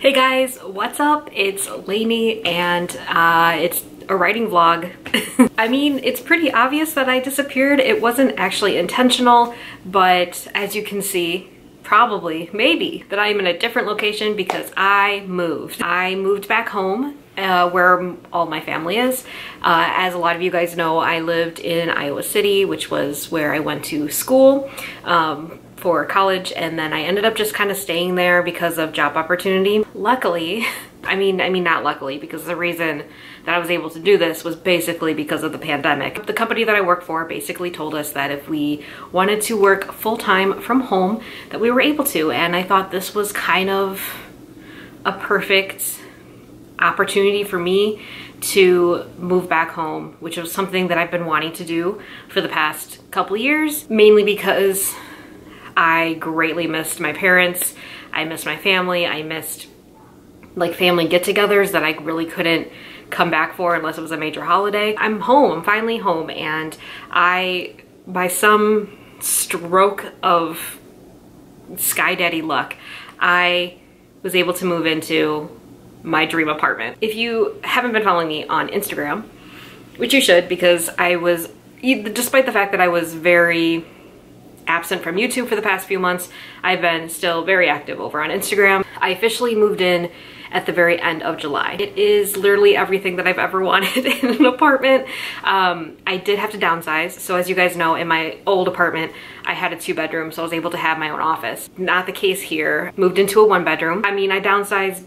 Hey guys, what's up? It's Lainey and it's a writing vlog. I mean, it's pretty obvious that I disappeared. It wasn't actually intentional, but as you can see, probably, maybe, that I'm in a different location because I moved. I moved back home where all my family is. As a lot of you guys know, I lived in Iowa City, which was where I went to school for college, and then I ended up just kind of staying there because of job opportunity. Luckily, I mean not luckily, because the reason that I was able to do this was basically because of the pandemic. The company that I work for basically told us that if we wanted to work full-time from home, that we were able to, and I thought this was kind of a perfect opportunity for me to move back home, which was something that I've been wanting to do for the past couple years, mainly because I greatly missed my parents, I missed my family, I missed like family get-togethers that I really couldn't come back for unless it was a major holiday. I'm home, I'm finally home, and by some stroke of Sky Daddy luck, I was able to move into my dream apartment. If you haven't been following me on Instagram, which you should, because I was, despite the fact that I was very absent from YouTube for the past few months, I've been still very active over on Instagram. I officially moved in at the very end of July. It is literally everything that I've ever wanted in an apartment. I did have to downsize. So as you guys know, in my old apartment, I had a 2-bedroom, so I was able to have my own office. Not the case here. Moved into a 1-bedroom. I mean, I downsized.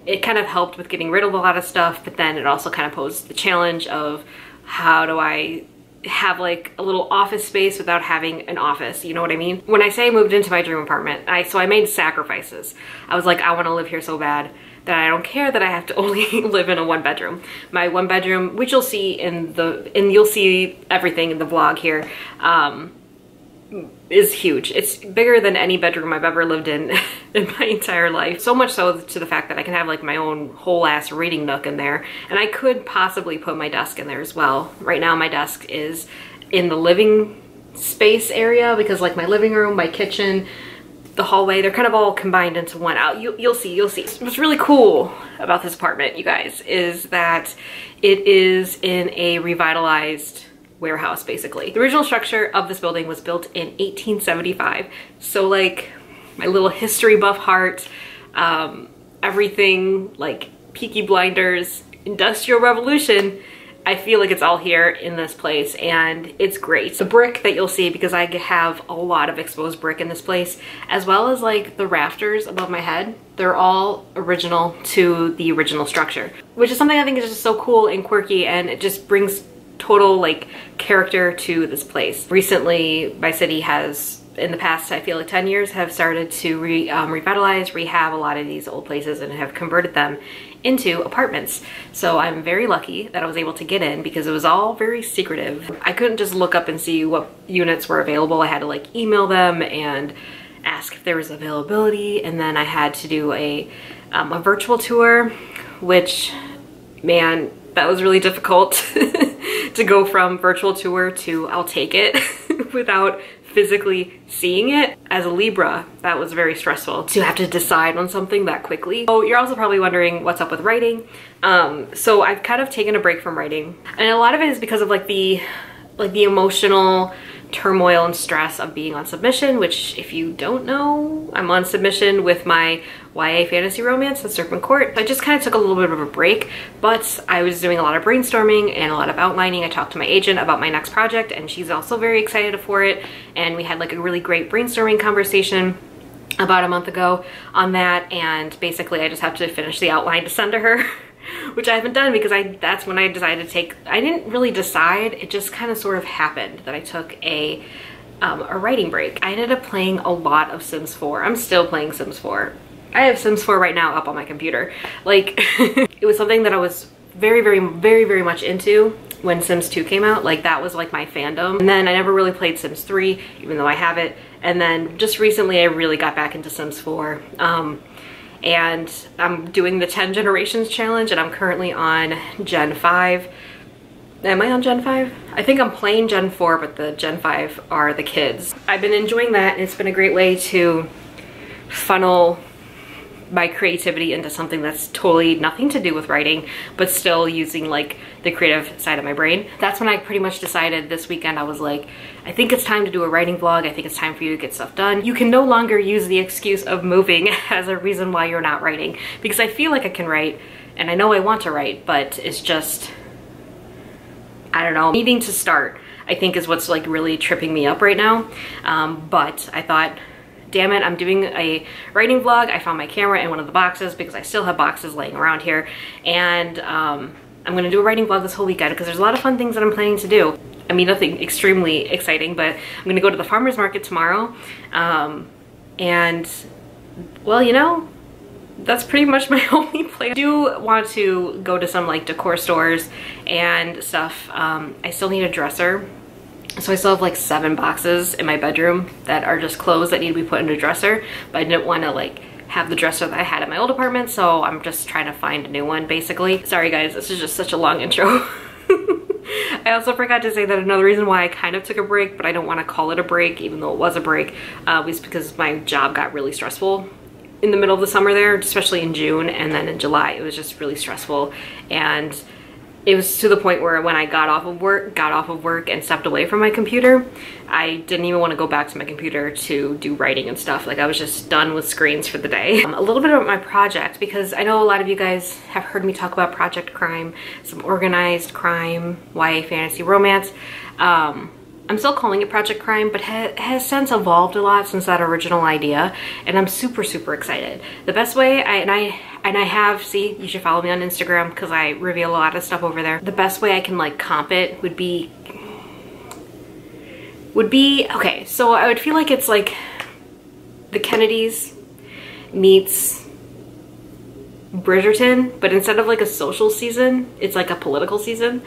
It kind of helped with getting rid of a lot of stuff, but then it also kind of posed the challenge of how do I have like a little office space without having an office, you know what I mean? When I say I moved into my dream apartment, I made sacrifices. I was like, I want to live here so bad that I don't care that I have to only live in a 1-bedroom. My 1-bedroom, which you'll see you'll see everything in the vlog here, is huge. It's bigger than any bedroom I've ever lived in my entire life. So much so to the fact that I can have like my own whole ass reading nook in there, and I could possibly put my desk in there as well. Right now my desk is in the living space area because like my living room, my kitchen, the hallway, they're kind of all combined into one. You'll see. What's really cool about this apartment, you guys, is that it is in a revitalized warehouse, basically. The original structure of this building was built in 1875. So like my little history buff heart, everything like Peaky Blinders, Industrial Revolution, I feel like it's all here in this place, and it's great. The brick that you'll see, because I have a lot of exposed brick in this place, as well as like the rafters above my head, they're all original to the original structure, which is something I think is just so cool and quirky, and it just brings total like character to this place. Recently, my city has, in the past, I feel like 10 years, have started to revitalize, rehab a lot of these old places and have converted them into apartments. So I'm very lucky that I was able to get in because it was all very secretive. I couldn't just look up and see what units were available. I had to like email them and ask if there was availability, and then I had to do a virtual tour, which, man, that was really difficult to go from virtual tour to I'll take it without physically seeing it. As a Libra, that was very stressful to have to decide on something that quickly. Oh, you're also probably wondering what's up with writing. So I've kind of taken a break from writing, and a lot of it is because of like the emotional turmoil and stress of being on submission, which, if you don't know, I'm on submission with my YA fantasy romance, The Serpent Court. I just kind of took a little bit of a break, but I was doing a lot of brainstorming and a lot of outlining. I talked to my agent about my next project, and she's also very excited for it, and we had like a really great brainstorming conversation about a month ago on that, and basically I just have to finish the outline to send to her. Which I haven't done because that's when I decided to take, I didn't really decide, it just kind of sort of happened that I took a writing break. I ended up playing a lot of Sims 4. I'm still playing Sims 4. I have Sims 4 right now up on my computer. Like, it was something that I was very much into when Sims 2 came out. Like, that was like my fandom. And then I never really played Sims 3, even though I have it. And then just recently I really got back into Sims 4. And I'm doing the 10 generations challenge, and I'm currently on Gen 5. Am I on Gen 5? I think I'm playing Gen 4, but the Gen 5 are the kids. I've been enjoying that, and it's been a great way to funnel my creativity into something that's totally nothing to do with writing, but still using like the creative side of my brain. That's when I pretty much decided this weekend, I was like, I think it's time to do a writing vlog. I think it's time for you to get stuff done. You can no longer use the excuse of moving as a reason why you're not writing, because I feel like I can write and I know I want to write, but it's just, I don't know, needing to start, I think, is what's like really tripping me up right now. But I thought, damn it, I'm doing a writing vlog. I found my camera in one of the boxes because I still have boxes laying around here. And I'm gonna do a writing vlog this whole weekend because there's a lot of fun things that I'm planning to do. I mean, nothing extremely exciting, but I'm gonna go to the farmer's market tomorrow. And well, you know, that's pretty much my only plan. I do want to go to some like decor stores and stuff. I still need a dresser. So I still have like 7 boxes in my bedroom that are just clothes that need to be put in a dresser, but I didn't want to like have the dresser that I had in my old apartment, so I'm just trying to find a new one basically. Sorry guys, this is just such a long intro. I also forgot to say that another reason why I kind of took a break, but I don't want to call it a break even though it was a break, was because my job got really stressful in the middle of the summer there, especially in June, and then in July it was just really stressful. And it was to the point where when I got off of work and stepped away from my computer, I didn't even want to go back to my computer to do writing and stuff. Like I was just done with screens for the day. A little bit about my project, because I know a lot of you guys have heard me talk about Project Crime, some organized crime, YA fantasy romance. I'm still calling it Project Crime, but has since evolved a lot since that original idea, and I'm super, super excited. The best way, see, you should follow me on Instagram because I reveal a lot of stuff over there. The best way I can like comp it would be, okay, so I would feel like it's like the Kennedys meets Bridgerton, but instead of like a social season, it's like a political season.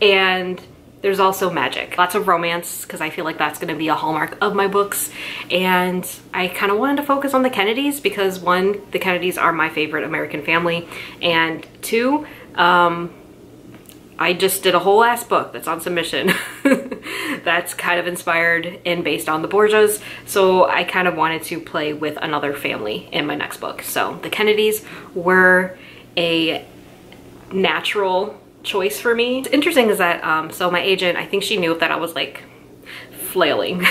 And there's also magic, lots of romance, because I feel like that's going to be a hallmark of my books. And I kind of wanted to focus on the Kennedys because 1, the Kennedys are my favorite American family, and 2, I just did a whole ass book that's on submission that's kind of inspired and based on the Borgias. So I kind of wanted to play with another family in my next book. So the Kennedys were a natural choice for me. What's interesting is that so my agent, I think she knew that I was like flailing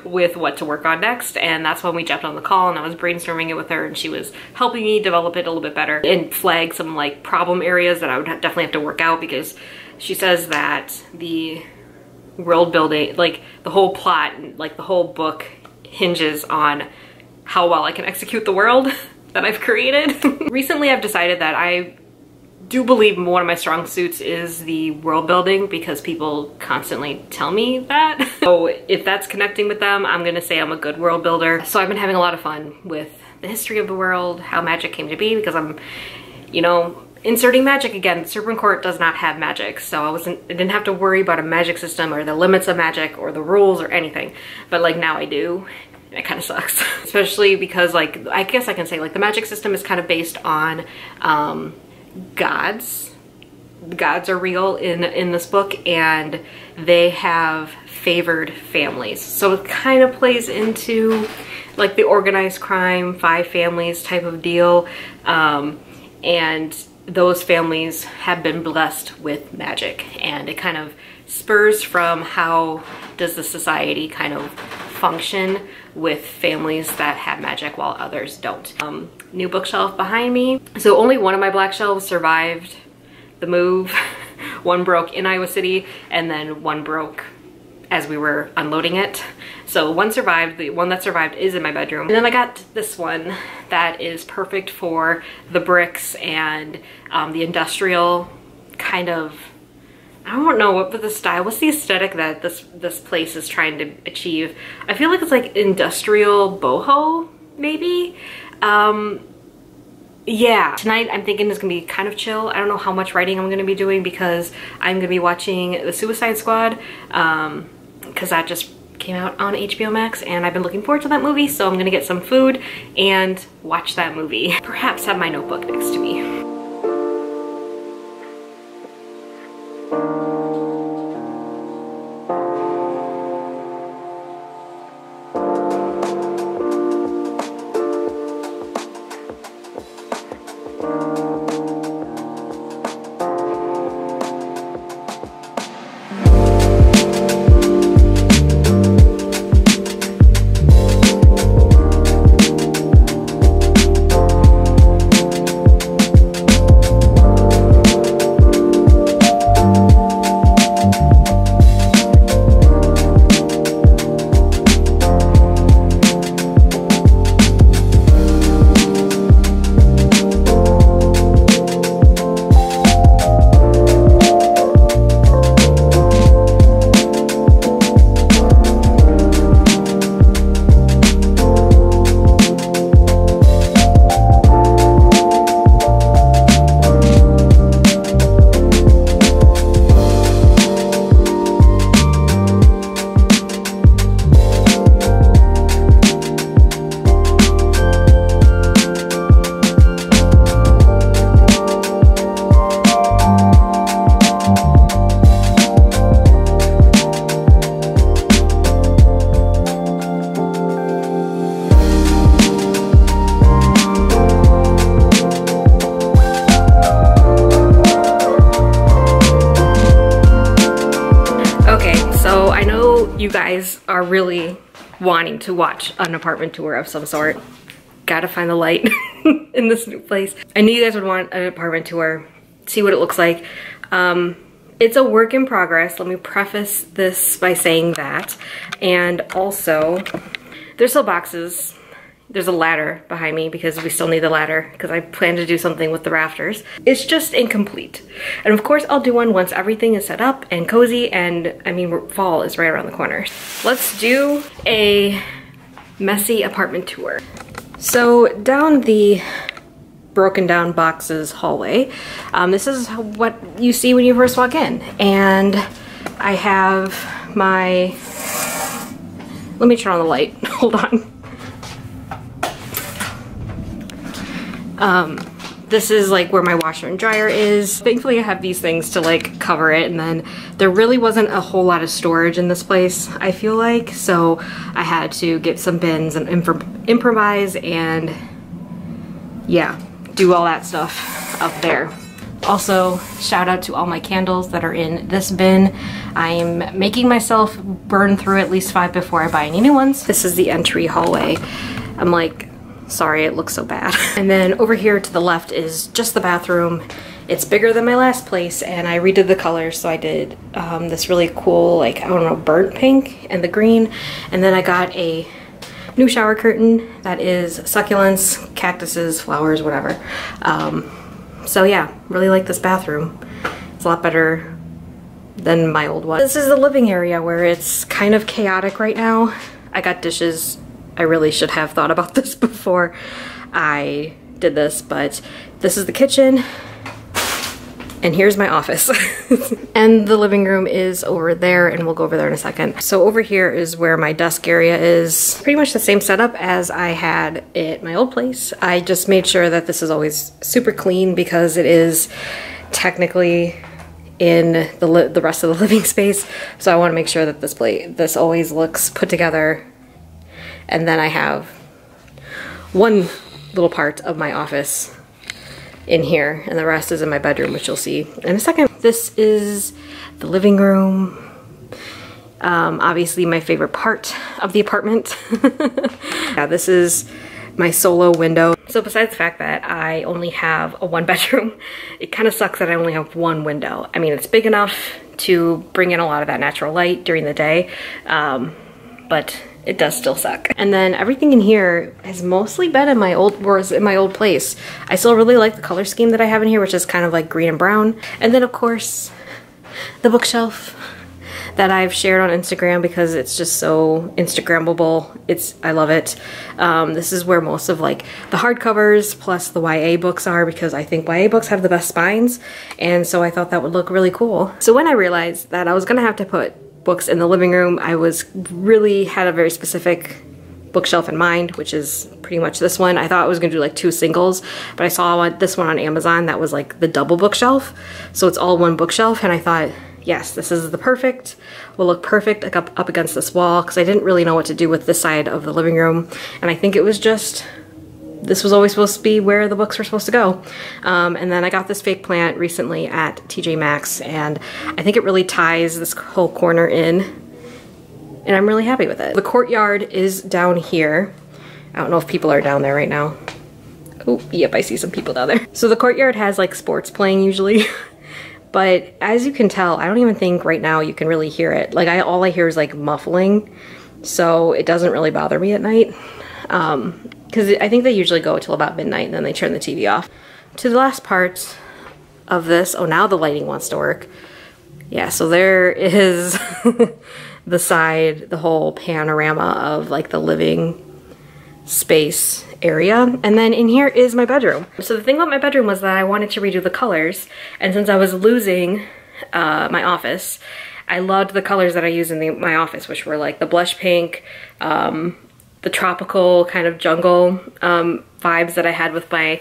with what to work on next, and that's when we jumped on the call and I was brainstorming it with her, and she was helping me develop it a little bit better and flag some like problem areas that I would definitely have to work out, because she says that the world building, like the whole plot, like the whole book hinges on how well I can execute the world that I've created. Recently I've decided that I do believe one of my strong suits is the world building, because people constantly tell me that. So if that's connecting with them, I'm gonna say I'm a good world builder. So I've been having a lot of fun with the history of the world, how magic came to be, because I'm, you know, inserting magic again. Serpent Court does not have magic, so I didn't have to worry about a magic system or the limits of magic or the rules or anything. But like now I do. It kind of sucks. Especially because like, I guess I can say like the magic system is kind of based on gods. Gods are real in this book, and they have favored families. So it kind of plays into like the organized crime, 5 families type of deal. And those families have been blessed with magic, and it kind of spurs from how does the society kind of function with families that have magic while others don't. New bookshelf behind me. So only one of my black shelves survived the move. One broke in Iowa City, and then one broke as we were unloading it. So one survived. The one that survived is in my bedroom. And then I got this one that is perfect for the bricks and the industrial kind of, I don't know what the style, what's the aesthetic that this place is trying to achieve. I feel like it's like industrial boho, maybe. Yeah, tonight I'm thinking it's gonna be kind of chill. I don't know how much writing I'm gonna be doing because I'm gonna be watching The Suicide Squad, because that just came out on HBO Max and I've been looking forward to that movie, so I'm gonna get some food and watch that movie. Perhaps have my notebook next to me. really wanting to watch an apartment tour of some sort. Gotta find the light in this new place. I knew you guys would want an apartment tour, see what it looks like. It's a work in progress. Let me preface this by saying that. And also, there's still boxes. There's a ladder behind me because we still need the ladder because I plan to do something with the rafters. It's just incomplete. And of course I'll do one once everything is set up and cozy, and I mean, fall is right around the corner. Let's do a messy apartment tour. So down the broken down boxes hallway, this is what you see when you first walk in. And I have my, let me turn on the light, hold on. This is like where my washer and dryer is. Thankfully I have these things to like cover it, and then there really wasn't a whole lot of storage in this place, I feel like, so I had to get some bins and improvise and yeah, do all that stuff up there. Also, shout out to all my candles that are in this bin. I'm making myself burn through at least 5 before I buy any new ones. This is the entry hallway. I'm like, sorry, it looks so bad. And then over here to the left is just the bathroom. It's bigger than my last place, and I redid the colors, so I did this really cool, like, I don't know, burnt pink and the green. And then I got a new shower curtain that is succulents, cactuses, flowers, whatever. So yeah, really like this bathroom. It's a lot better than my old one. This is the living area where it's kind of chaotic right now. I got dishes. I really should have thought about this before I did this, but this is the kitchen, and here's my office. And the living room is over there, and we'll go over there in a second. So over here is where my desk area is. Pretty much the same setup as I had at my old place. I just made sure that this is always super clean because it is technically in the rest of the living space. So I want to make sure that this always looks put together. And then I have one little part of my office in here, and the rest is in my bedroom, which you'll see in a second. This is the living room. Obviously my favorite part of the apartment. Yeah, this is my solo window. So besides the fact that I only have a 1-bedroom, it kind of sucks that I only have one window. I mean, it's big enough to bring in a lot of that natural light during the day, but it does still suck. And then everything in here has mostly been in my old place. I still really like the color scheme that I have in here, which is kind of like green and brown. And then of course, the bookshelf that I've shared on Instagram because it's just so Instagrammable. I love it. This is where most of like the hardcovers plus the YA books are, because I think YA books have the best spines. And so I thought that would look really cool. So when I realized that I was gonna have to put books in the living room, I really had a very specific bookshelf in mind, which is pretty much this one. I thought I was gonna do like 2 singles, but I saw this one on Amazon that was like the double bookshelf. So it's all one bookshelf, and I thought, yes, this is will look perfect like up against this wall, because I didn't really know what to do with this side of the living room. And I think it was just, this was always supposed to be where the books were supposed to go. And then I got this fake plant recently at TJ Maxx, and I think it really ties this whole corner in, and I'm really happy with it. The courtyard is down here. I don't know if people are down there right now. Oh, yep, I see some people down there. So the courtyard has like sports playing usually, but as you can tell, I don't even think right now you can really hear it. Like all I hear is like muffling, so it doesn't really bother me at night. Because I think they usually go till about midnight, and then they turn the TV off. To the last part of this, oh, now the lighting wants to work. Yeah, so there is the side, the whole panorama of like the living space area. And then in here is my bedroom. So the thing about my bedroom was that I wanted to redo the colors, and since I was losing my office, I loved the colors that I use in my office, which were like the blush pink, the tropical kind of jungle vibes that I had with my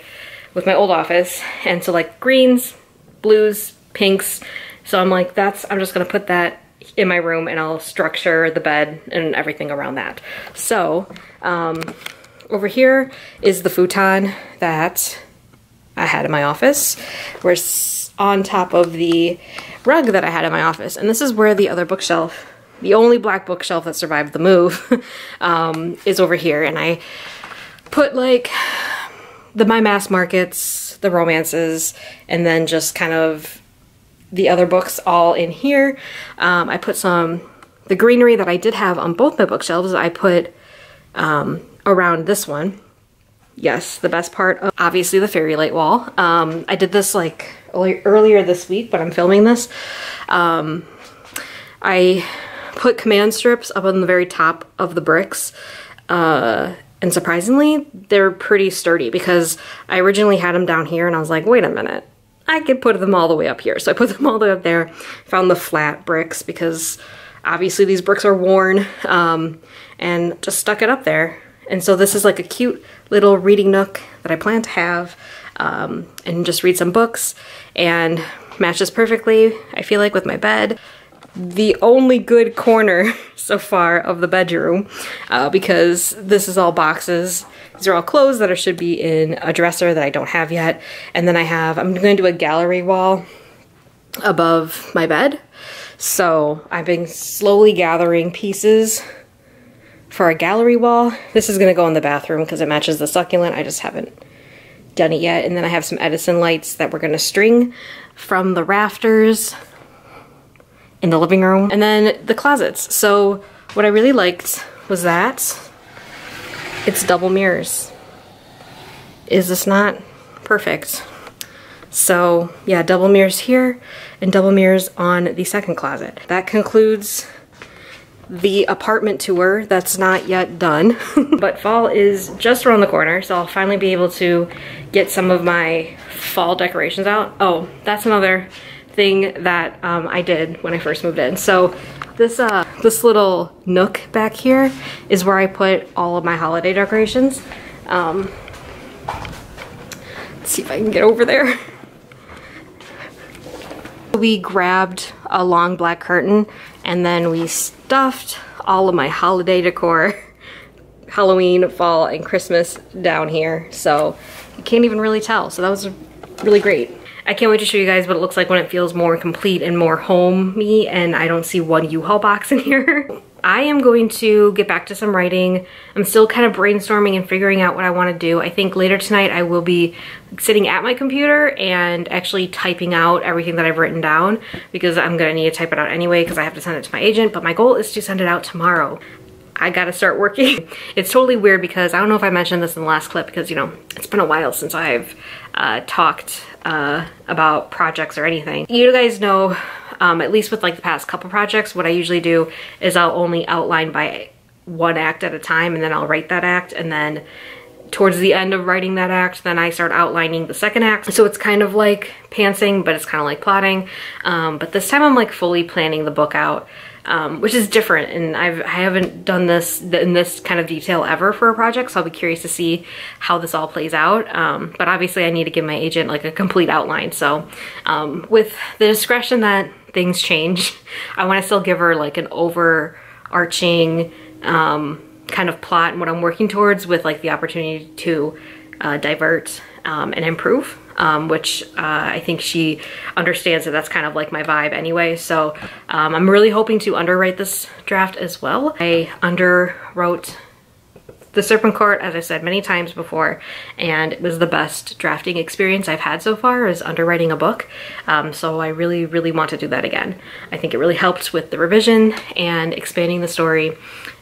old office. And so like greens, blues, pinks. So I'm like, I'm just gonna put that in my room, and I'll structure the bed and everything around that. So over here is the futon that I had in my office. We're on top of the rug that I had in my office. And this is where the other bookshelf the only black bookshelf that survived the move is over here. And I put like my mass markets, the romances, and then just kind of the other books all in here. I put the greenery that I did have on both my bookshelves, I put around this one. Yes, the best part of obviously the fairy light wall. I did this like earlier this week, but I'm filming this. I put command strips up on the very top of the bricks, and surprisingly, they're pretty sturdy because I originally had them down here and I was like, wait a minute, I could put them all the way up here. So I put them all the way up there, found the flat bricks because obviously these bricks are worn, and just stuck it up there. And so this is like a cute little reading nook that I plan to have, and just read some books, and matches perfectly, I feel like, with my bed. The only good corner so far of the bedroom, because this is all boxes. These are all clothes that should be in a dresser that I don't have yet. And then I'm going to do a gallery wall above my bed. So I've been slowly gathering pieces for a gallery wall. This is gonna go in the bathroom because it matches the succulent. I just haven't done it yet. And then I have some Edison lights that we're gonna string from the rafters in the living room. And then the closets. So what I really liked was that it's double mirrors. Is this not perfect? So yeah, double mirrors here and double mirrors on the second closet. That concludes the apartment tour that's not yet done. But fall is just around the corner, so I'll finally be able to get some of my fall decorations out. Oh, that's another thing that I did when I first moved in. So this little nook back here is where I put all of my holiday decorations. Let's see if I can get over there. We grabbed a long black curtain and then we stuffed all of my holiday decor, Halloween, fall, and Christmas down here. So you can't even really tell. So that was really great. I can't wait to show you guys what it looks like when it feels more complete and more homey and I don't see one U-Haul box in here. I am going to get back to some writing. I'm still kind of brainstorming and figuring out what I want to do. I think later tonight I will be sitting at my computer and actually typing out everything that I've written down because I'm going to need to type it out anyway because I have to send it to my agent, but my goal is to send it out tomorrow. I gotta start working. It's totally weird because I don't know if I mentioned this in the last clip because, you know, it's been a while since I've talked about projects or anything. You guys know, at least with like the past couple projects, what I usually do is I'll only outline by one act at a time and then I'll write that act, and then towards the end of writing that act, then I start outlining the second act. So it's kind of like pantsing, but it's kind of like plotting. But this time I'm like fully planning the book out. Which is different, and I haven't done this in this kind of detail ever for a project, so I'll be curious to see how this all plays out. But obviously I need to give my agent like a complete outline, so with the discretion that things change, I want to still give her like an overarching kind of plot and what I'm working towards, with like the opportunity to divert and improve. Which I think she understands that that's kind of like my vibe anyway. So I'm really hoping to underwrite this draft as well. I underwrote The Serpent Court, as I said many times before, and it was the best drafting experience I've had so far, is underwriting a book. So I really, really want to do that again. I think it really helped with the revision and expanding the story,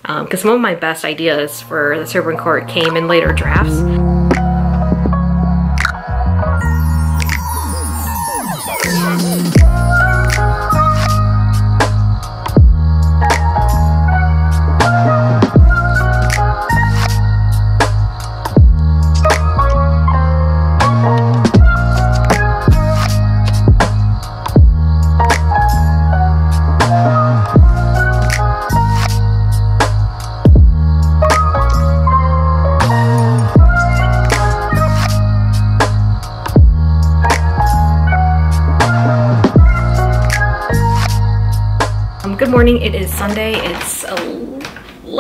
because some of my best ideas for The Serpent Court came in later drafts. Good morning, it is Sunday. It's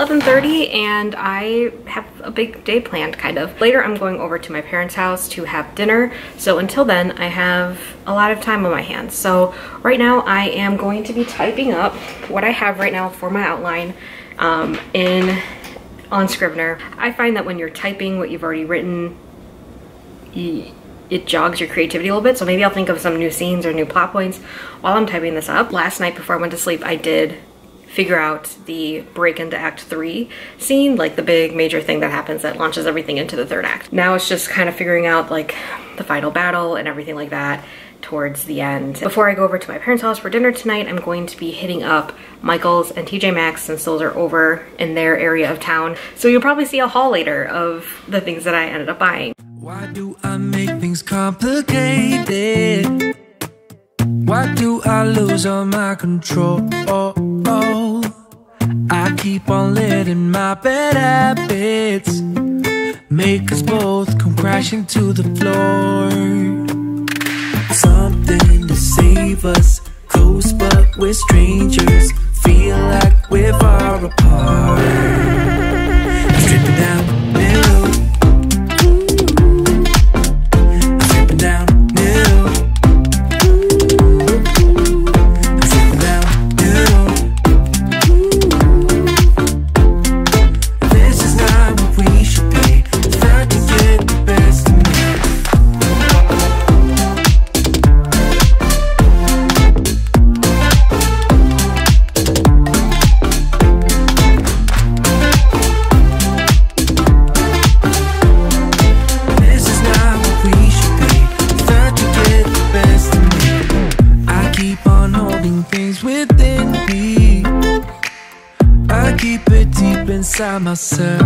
11:30 and I have a big day planned, kind of. Later I'm going over to my parents' house to have dinner, so until then I have a lot of time on my hands. So right now I am going to be typing up what I have right now for my outline on Scrivener. I find that when you're typing what you've already written, it jogs your creativity a little bit, so maybe I'll think of some new scenes or new plot points while I'm typing this up. Last night before I went to sleep, I did figure out the break into Act 3 scene, like the big major thing that happens that launches everything into the third act. Now it's just kind of figuring out like the final battle and everything like that towards the end. Before I go over to my parents' house for dinner tonight, I'm going to be hitting up Michael's and TJ Maxx since those are over in their area of town. So you'll probably see a haul later of the things that I ended up buying. Why do I make things complicated? Why do I lose all my control? I keep on letting my bad habits make us both come crashing to the floor. Something to save us, close but we're strangers. Feel like we're far apart. Stripping down the middle. Stripping down the middle. Stripping down the middle. This is not what we should be. Try to get the best of me. Inside myself,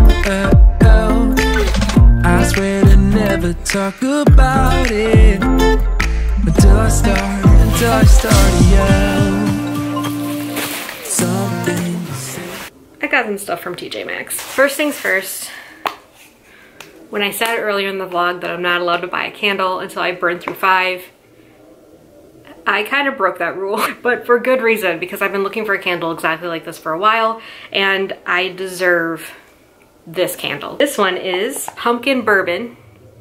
I swear to never talk about it until I start to yell something. I got some stuff from TJ Maxx. First things first, when I said earlier in the vlog that I'm not allowed to buy a candle until I burn through 5, I kind of broke that rule, but for good reason, because I've been looking for a candle exactly like this for a while, and I deserve this candle. This one is pumpkin bourbon,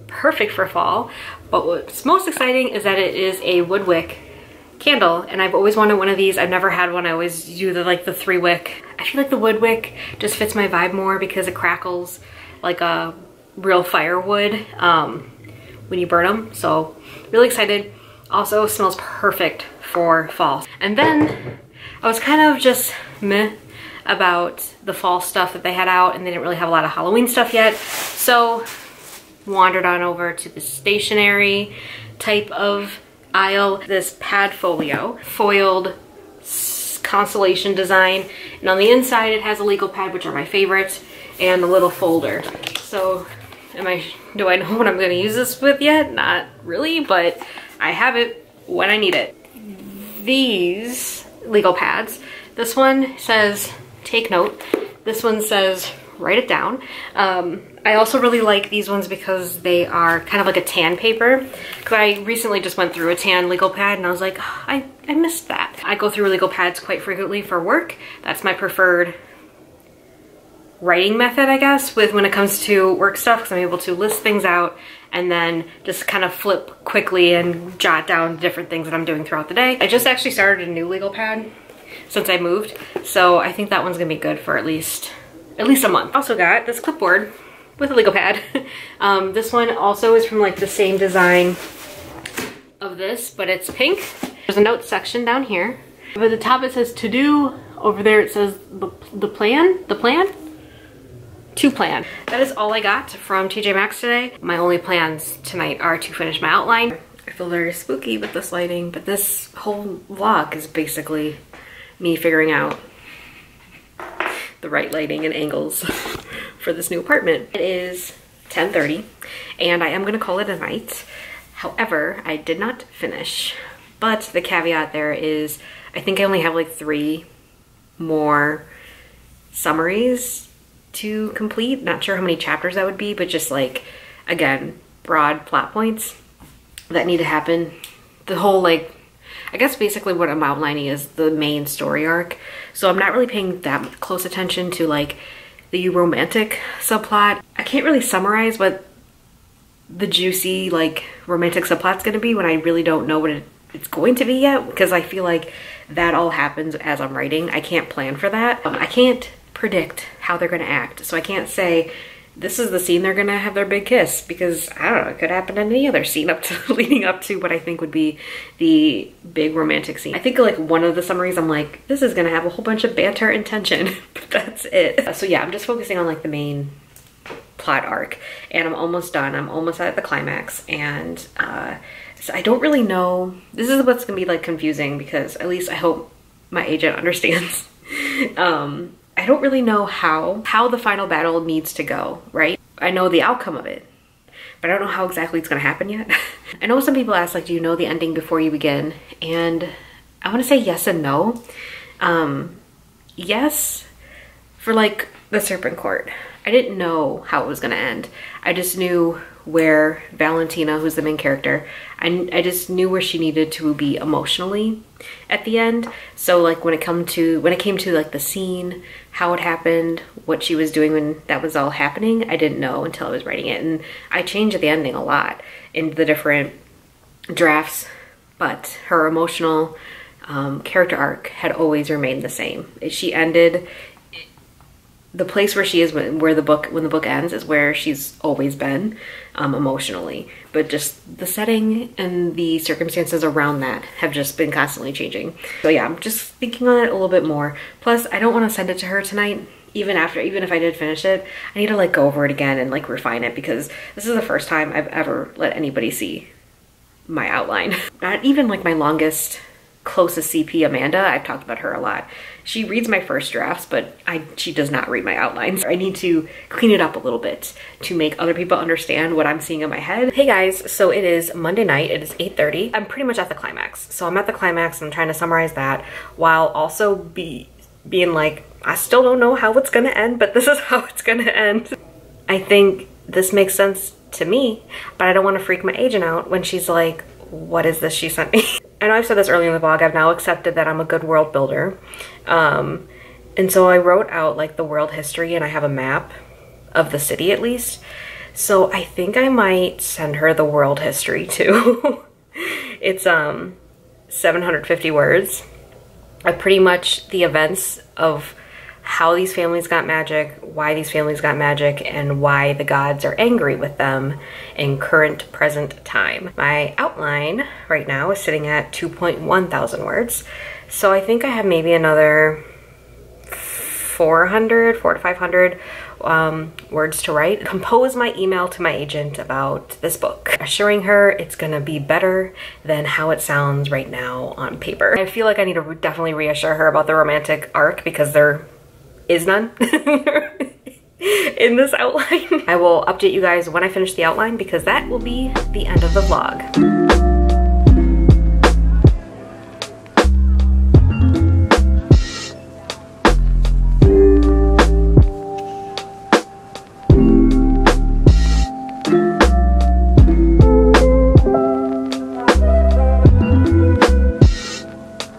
perfect for fall, but what's most exciting is that it is a wood wick candle, and I've always wanted one of these. I've never had one. I always do the 3 wick. I feel like the wood wick just fits my vibe more because it crackles like a real firewood when you burn them, so really excited. Also smells perfect for fall. And then I was kind of just meh about the fall stuff that they had out, and they didn't really have a lot of Halloween stuff yet. So wandered on over to the stationery type of aisle. This pad folio, foiled constellation design. And on the inside it has a legal pad, which are my favorites, and a little folder. So do I know what I'm gonna use this with yet? Not really, but I have it when I need it. These legal pads, this one says take note, this one says write it down. I also really like these ones because they are kind of like a tan paper, because I recently just went through a tan legal pad and I was like, oh, I missed that. I go through legal pads quite frequently for work. That's my preferred writing method, I guess, when it comes to work stuff, because I'm able to list things out and then just kind of flip quickly and jot down different things that I'm doing throughout the day. I just actually started a new legal pad since I moved, so I think that one's gonna be good for at least a month. Also got this clipboard with a legal pad. This one also is from like the same design of this, but it's pink. There's a notes section down here. Over the top it says to do. Over there it says the plan. To plan. That is all I got from TJ Maxx today. My only plans tonight are to finish my outline. I feel very spooky with this lighting, but this whole vlog is basically me figuring out the right lighting and angles for this new apartment. It is 10:30 and I am gonna call it a night. However, I did not finish, but the caveat there is I think I only have like 3 more summaries to complete. Not sure how many chapters that would be, but just like, again, broad plot points that need to happen. The whole, like, I guess basically what I'm outlining is the main story arc. So I'm not really paying that close attention to like the romantic subplot. I can't really summarize what the juicy like romantic subplot's gonna be when I really don't know what it's going to be yet, because I feel like that all happens as I'm writing. I can't plan for that. I can't predict how they're gonna act, so I can't say this is the scene they're gonna have their big kiss, because I don't know, it could happen in any other scene up to leading up to what I think would be the big romantic scene. I think like one of the summaries I'm like, this is gonna have a whole bunch of banter and tension, but that's it. So yeah, I'm just focusing on like the main plot arc, and I'm almost done. I'm almost at the climax, and so I don't really know. This is what's gonna be like confusing, because at least I hope my agent understands. I don't really know how the final battle needs to go, right? I know the outcome of it, but I don't know how exactly it's gonna happen yet. I know some people ask like, do you know the ending before you begin? And I wanna say yes and no. Yes, for like the Serpent Court. I didn't know how it was gonna end. I just knew where Valentina, who's the main character, I just knew where she needed to be emotionally at the end. So like when it came to like the scene, how it happened, what she was doing when that was all happening, I didn't know until I was writing it. And I changed the ending a lot in the different drafts, but her emotional character arc had always remained the same. She ended, the place where she is when the book ends is where she's always been emotionally, but just the setting and the circumstances around that have just been constantly changing. So yeah, I'm just thinking on it a little bit more. Plus, I don't want to send it to her tonight. Even if I did finish it, I need to like go over it again and like refine it, because this is the first time I've ever let anybody see my outline. Not even like my longest, closest CP, Amanda. I've talked about her a lot. She reads my first drafts, but she does not read my outlines. I need to clean it up a little bit to make other people understand what I'm seeing in my head. Hey guys, so it is Monday night. It is 8:30. I'm pretty much at the climax. So I'm at the climax and I'm trying to summarize that while also being like, I still don't know how it's gonna end, but this is how it's gonna end. I think this makes sense to me, but I don't want to freak my agent out when she's like, what is this she sent me? I know I've said this earlier in the vlog, I've now accepted that I'm a good world builder. And so I wrote out like the world history, and I have a map of the city at least. So I think I might send her the world history too. It's 750 words. Pretty much the events of how these families got magic, why these families got magic, and why the gods are angry with them in current present time. My outline right now is sitting at 2.1 thousand words. So I think I have maybe another 400 to 500 words to write. Compose my email to my agent about this book, assuring her it's gonna be better than how it sounds right now on paper. I feel like I need to definitely reassure her about the romantic arc, because there is none in this outline. I will update you guys when I finish the outline, because that will be the end of the vlog.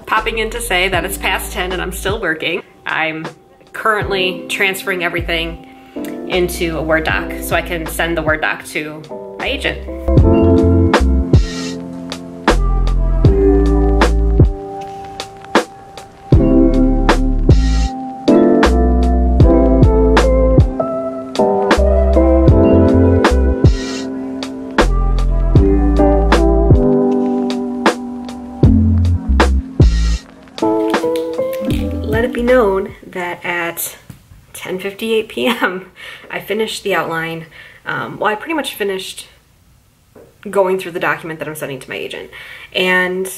Popping in to say that it's past 10 and I'm still working. I'm currently transferring everything into a Word doc so I can send the Word doc to my agent. Let it be known that at 10:58 p.m. I finished the outline. Well, I pretty much finished going through the document that I'm sending to my agent, and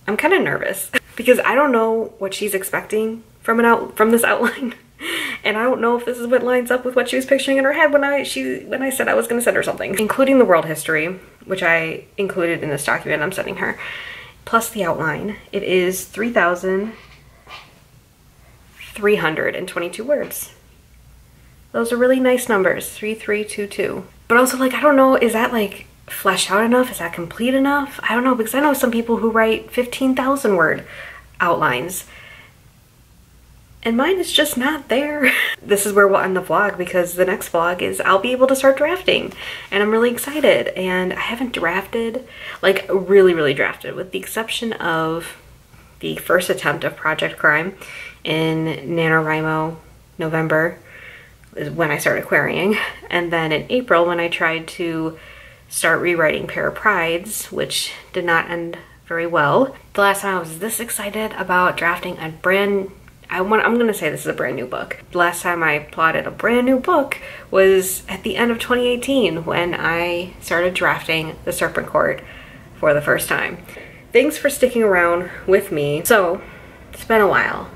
I'm kind of nervous because I don't know what she's expecting from this outline, and I don't know if this is what lines up with what she was picturing in her head when I said I was going to send her something, including the world history, which I included in this document I'm sending her, plus the outline. It is 3,322 words. Those are really nice numbers, 3322. But also, like, I don't know, is that like fleshed out enough? Is that complete enough? I don't know, because I know some people who write 15,000 word outlines. and mine is just not there. This is where we'll end the vlog because the next vlog is I'll be able to start drafting, and I'm really excited. And I haven't drafted, like really drafted, with the exception of the first attempt of Project Crime in NaNoWriMo November is when I started querying, and then in April when I tried to start rewriting Pair of Prides, which did not end very well. The last time I was this excited about drafting a I'm gonna say this is a brand new book. The last time I plotted a brand new book was at the end of 2018 when I started drafting The Serpent Court for the first time. Thanks for sticking around with me. So, it's been a while,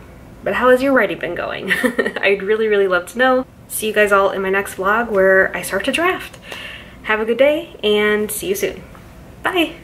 but how has your writing been going? I'd really love to know. See you guys all in my next vlog where I start to draft. Have a good day and see you soon. Bye.